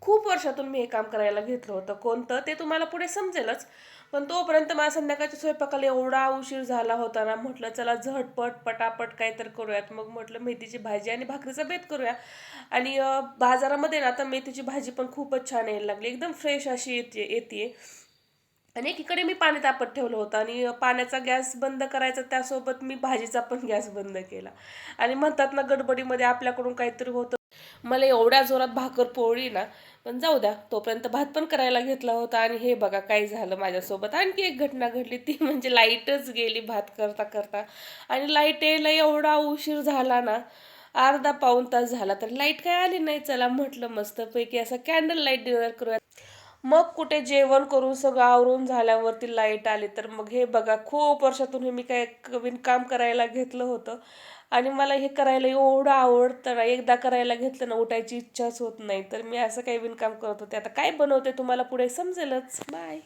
खूप वर्षातून मी हे काम करायला घेतलं होतं. कोणतं ते तुम्हाला पुढे समजेलच. पण तोपर्यंत मला संध्याकाळच्या स्वयंपाकाला एवढा उशीर झाला होता ना, म्हटलं चला झटपट, पटापट काहीतरी करूयात. मग म्हटलं मेथीची भाजी आणि भाकरीचा बेत करूया. आणि बाजारामध्ये ना आता मेथीची भाजी पण खूपच छान यायला लागली. एकदम फ्रेश अशी येते. आणि एकीकडे मी पाणी तापत ठेवलं होतं आणि पाण्याचा गॅस बंद करायचा त्यासोबत मी भाजीचा पण गॅस बंद केला. आणि म्हणतात ना गडबडीमध्ये आपल्याकडून काहीतरी होतं. मला एवढ्या जोरात भाकर पोळली ना, पण जाऊ द्या तोपर्यंत भात पण करायला घेतला होता आणि हे बघा काय झालं माझ्यासोबत. आणखी एक घटना घडली ती म्हणजे लाईटच गेली भात करता करता. आणि लाईट यायला एवढा उशीर झाला ना, अर्धा पाऊण तास झाला तर लाईट काय आली नाही. चला म्हटलं मस्तपैकी असं कॅन्डल लाईट डिनर करूया. मग कुठे जेवण करून सगळं आवरून झाल्यावरती लाईट आली. तर मग हे बघा खूप वर्षातून हे मी काय काम करायला घेतलं होतं आणि मला हे करायला एवढं आवडतं ना, एकदा करायला घेतलं ना उठायची इच्छाच होत नाही. तर मी असं काही विणकाम करत होते. आता काय बनवते तुम्हाला पुढे समजेलच. बाय.